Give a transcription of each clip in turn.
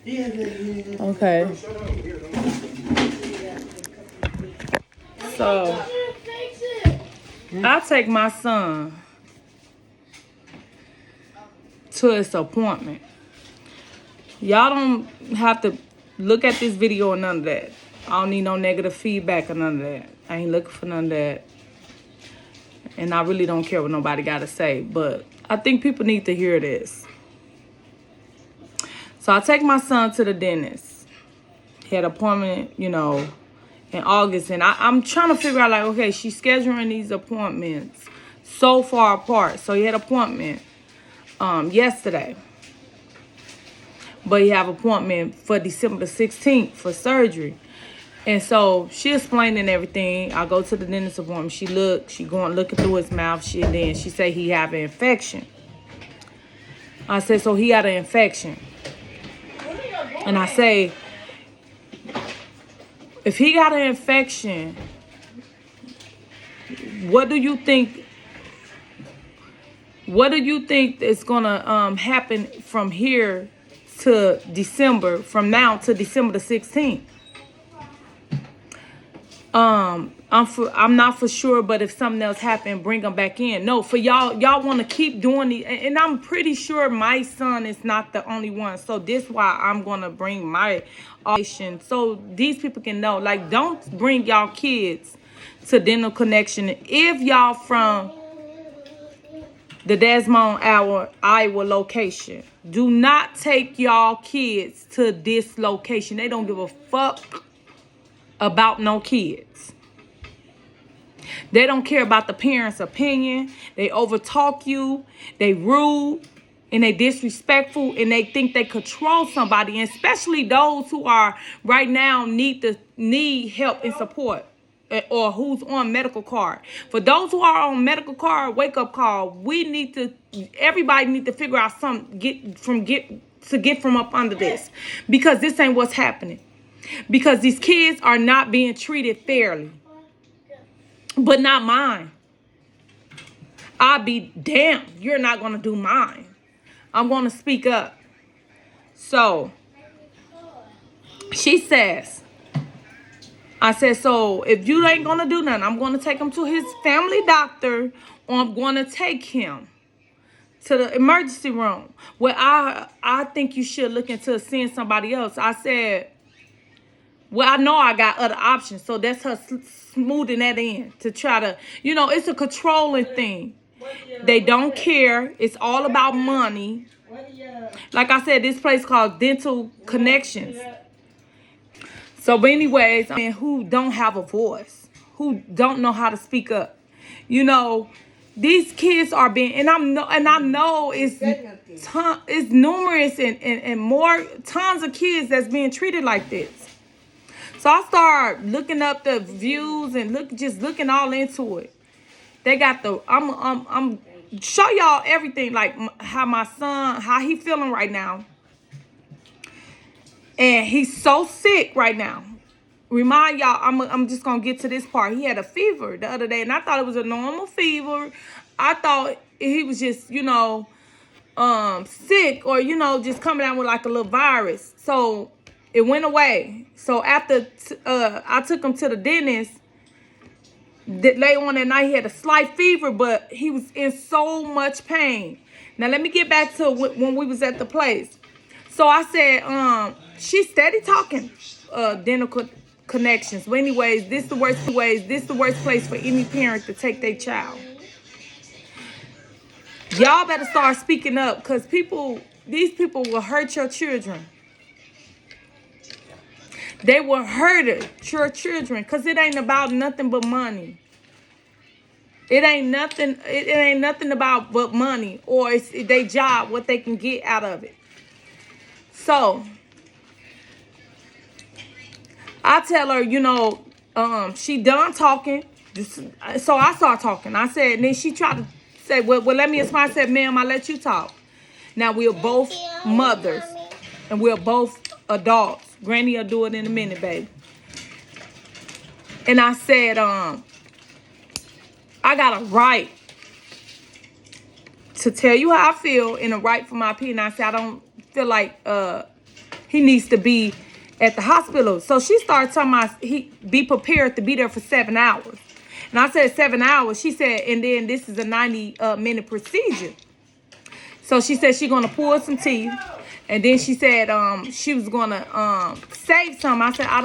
Okay. So I take my son to his appointment. Y'all don't have to look at this video or none of that. I don't need no negative feedback or none of that. I ain't looking for none of that. And I really don't care what nobody got to say. But I think people need to hear this. So I take my son to the dentist. He had an appointment, in August. And I'm trying to figure out, like, okay, she's scheduling these appointments so far apart. So he had an appointment yesterday. But he have an appointment for December the 16th for surgery. And so she explaining everything. I go to the dentist appointment. She going looking through his mouth. Then she say he have an infection. I said, so he got an infection. And I say, if he got an infection, what do you think is gonna happen from here to December, from now to December the 16th? I'm not for sure, but if something else happened, bring them back in. No, for y'all want to keep doing the, and I'm pretty sure my son is not the only one. So this why I'm gonna bring my audition so these people can know. Like, don't bring y'all kids to Dental Connection if y'all from the Desmond, Iowa location. Do not take y'all kids to this location. They don't give a fuck about no kids. They don't care about the parents' opinion. They overtalk you. They rude and they disrespectful and they think they control somebody. And especially those who are right now need help and support, or who's on medical card. For those who are on medical card, wake up call. Everybody need to figure out something to get from up under this, because this ain't what's happening. Because these kids are not being treated fairly. But not mine. I'll be damned. You're not going to do mine. I'm going to speak up. So, she says, I said, so if you ain't going to do nothing, I'm going to take him to his family doctor, or I'm going to take him to the emergency room, where I think you should look into seeing somebody else. I said, well, I know I got other options. So that's her smoothing that in to try to, it's a controlling thing. They don't care. It's all about money. Like I said, this place called Dental Connections. So, but anyways, who don't have a voice, who don't know how to speak up. These kids are being, and I know it's numerous and more tons of kids that's being treated like this. So I start looking up the views and looking all into it. They got I'm show y'all everything, like how my son, how he feeling right now. And he's so sick right now. Remind y'all, I'm just gonna get to this part. He had a fever the other day, and I thought it was a normal fever. I thought he was just, sick, or just coming out with like a little virus. So it went away. So after I took him to the dentist, later on that night he had a slight fever, but he was in so much pain. Now let me get back to when we was at the place. So I said, she's steady talking Dental Connections. But anyways, this the worst place for any parent to take their child. Y'all better start speaking up, because these people will hurt your children. They will hurt your children, because it ain't about nothing but money. It ain't nothing about but money, or it's their job, what they can get out of it. So I tell her, she done talking. So I start talking. I said, and then she tried to say, well, let me explain. I said, ma'am, I let you talk. Now we're both mothers and we're both adults. Granny will do it in a minute, baby. And I said, I got a right to tell you how I feel, and a right for my opinion. I said, I don't feel like he needs to be at the hospital. So she started telling me he be prepared to be there for 7 hours. And I said 7 hours. She said, and then this is a 90-minute procedure. So she said she's gonna pull some teeth, and then she said she was gonna save some. I said I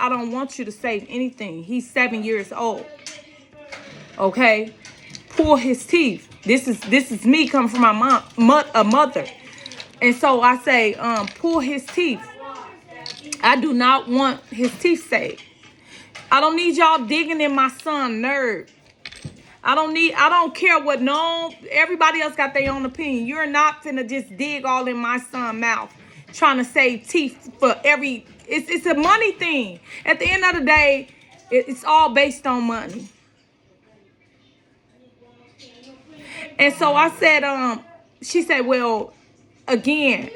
don't want you to save anything. He's 7 years old. Okay, pull his teeth. This is me coming from my mother, and so I say pull his teeth. I do not want his teeth saved. I don't need y'all digging in my son's nerve. I don't care what everybody else got their own opinion. You're not finna just dig all in my son's mouth trying to save teeth for it's a money thing. At the end of the day, it's all based on money. And so I said, she said, well, again,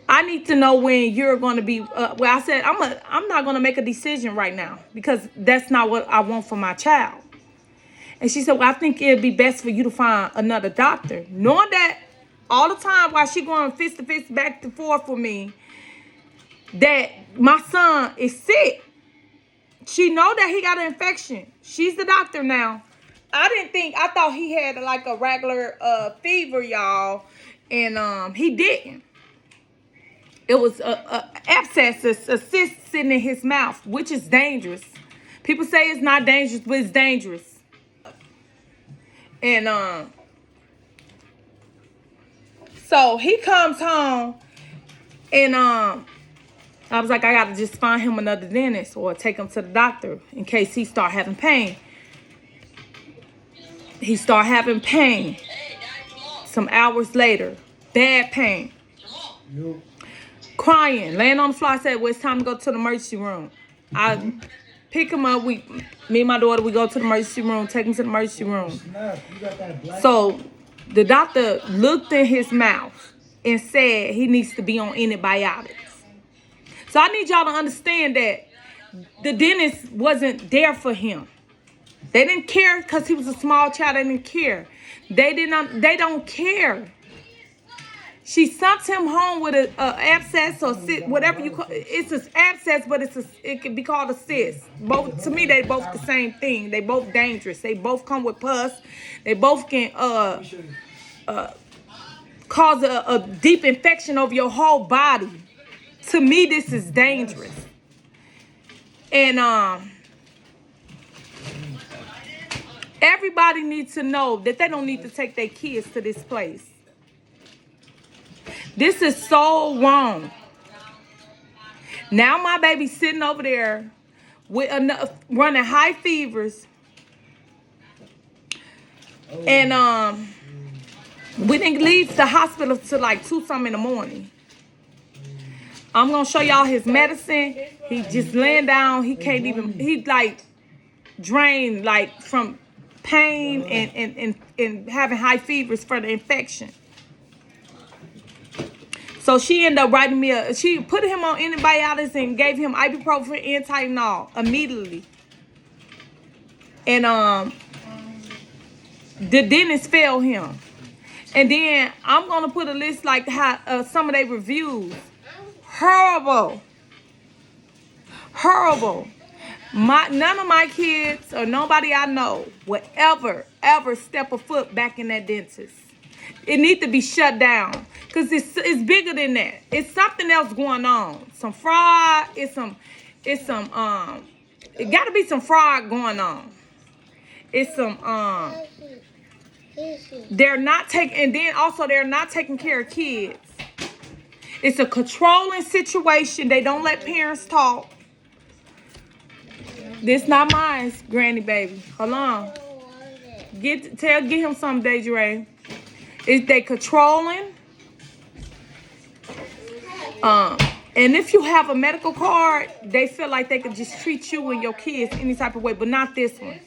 I need to know when you're going to be, well, I said, I'm not going to make a decision right now because that's not what I want for my child. And she said, well, I think it'd be best for you to find another doctor. Knowing that all the time while she going fist to fist, back and forth with me, that my son is sick. She know that he got an infection. She's the doctor now. I thought he had like a regular fever, y'all. And he didn't. It was a abscess, a cyst sitting in his mouth, which is dangerous. People say it's not dangerous, but it's dangerous. And so he comes home, and I was like, I gotta just find him another dentist or take him to the doctor in case he start having pain. He start having pain. Some hours later, bad pain. Crying, laying on the floor. I said, well, it's time to go to the emergency room. I pick him up. Me and my daughter, we go to the emergency room, take him to the emergency room. So the doctor looked in his mouth and said he needs to be on antibiotics. So I need y'all to understand that the dentist wasn't there for him. They didn't care because he was a small child. They didn't care. They don't care. She sent him home with a abscess or cyst, whatever you call it. It's an abscess, but it can be called a cyst. Both, to me, they both the same thing. They both dangerous. They both come with pus. They both can cause a deep infection over your whole body. To me, this is dangerous. And everybody needs to know that they don't need to take their kids to this place. This is so wrong. Now my baby's sitting over there with running high fevers. And we didn't leave the hospital till like 2-something in the morning. I'm going to show y'all his medicine. He just laying down. He can't even, he like drained like from pain and having high fevers for the infection. So she ended up writing me she put him on antibiotics and gave him ibuprofen and Tylenol immediately. And the dentist failed him. And then I'm gonna put a list like how some of their reviews. Horrible. None of my kids or nobody I know would ever step a foot back in that dentist. It needs to be shut down because it's bigger than that. It's something else going on. Some fraud. It got to be some fraud going on. It's some they're not taking, and then also they're not taking care of kids. It's a controlling situation. They don't let parents talk. This not mine, Granny baby. Hold on. Get him some, Desiree. Is they controlling? And if you have a medical card, they feel like they could just treat you and your kids any type of way, but not this one.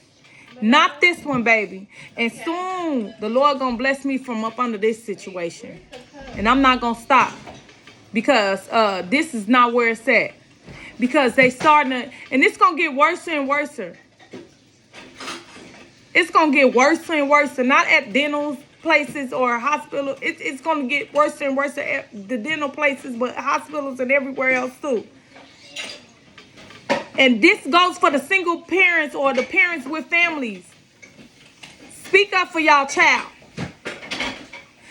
Not this one, baby. And soon the Lord gonna bless me from up under this situation, and I'm not gonna stop because this is not where it's at. Because they starting to, and it's gonna get worse and worse. It's gonna get worse and worse. Not at dentals. places or hospital. It's going to get worse and worse at the dental places, but hospitals and everywhere else too. And this goes for the single parents or the parents with families. Speak up for y'all child.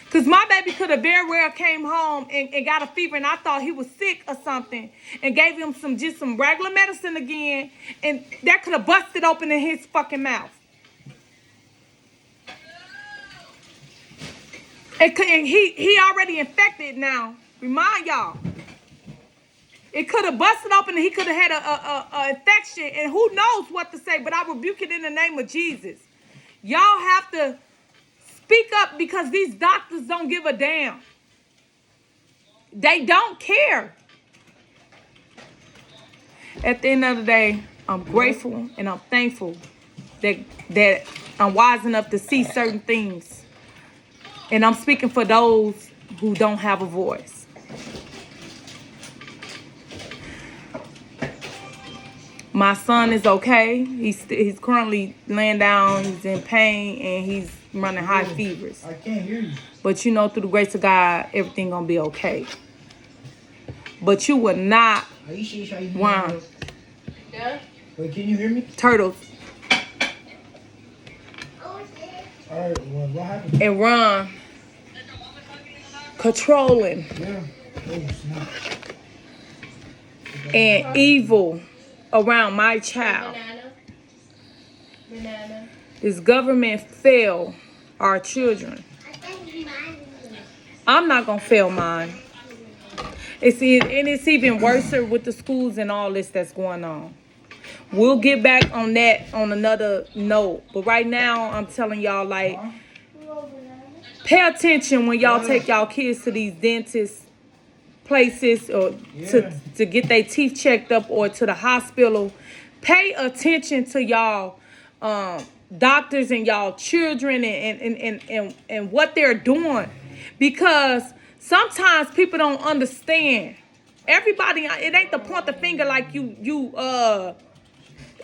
Because my baby could have very well came home and got a fever, and I thought he was sick or something, and gave him some regular medicine again, and that could have busted open in his fucking mouth. And he already infected now. Remind y'all. It could have busted open and he could have had a infection, and who knows what to say, but I rebuke it in the name of Jesus. Y'all have to speak up because these doctors don't give a damn. They don't care. At the end of the day, I'm grateful and I'm thankful that I'm wise enough to see certain things. And I'm speaking for those who don't have a voice. My son is okay. He's currently laying down. He's in pain and he's running high fevers. I can't hear you. But you know, through the grace of God, everything gonna be okay. But you will not run. Yeah. Wait, can you hear me? Turtles. All right. Well, what happened? And run. Controlling. Yeah. Oh, snap. And evil around my child. Banana. This government failed our children. I'm not gonna fail mine. It's even worse with the schools and all this that's going on. We'll get back on that on another note. But right now, I'm telling y'all, like, pay attention when y'all take y'all kids to these dentist places or to get their teeth checked up or to the hospital. Pay attention to y'all doctors and y'all children and what they're doing, because sometimes people don't understand. Everybody, it ain't to point the finger like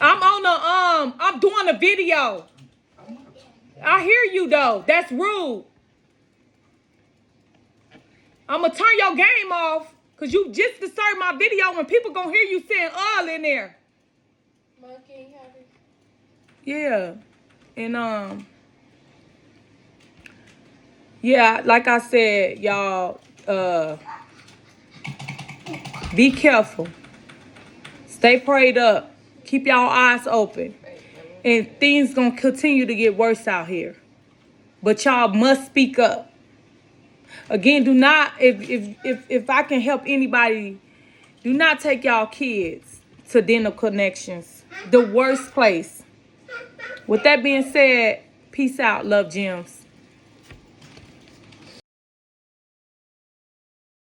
I'm doing a video. I hear you though. That's rude. I'm gonna turn your game off because you just disturbed my video when people gonna hear you saying all in there. Monkey, Yeah. And yeah, like I said, y'all, be careful. Stay prayed up. Keep y'all eyes open. And things gonna continue to get worse out here. But y'all must speak up. Again, do not, if I can help anybody, do not take y'all kids to Dental Connections. The worst place. With that being said, peace out, love gems.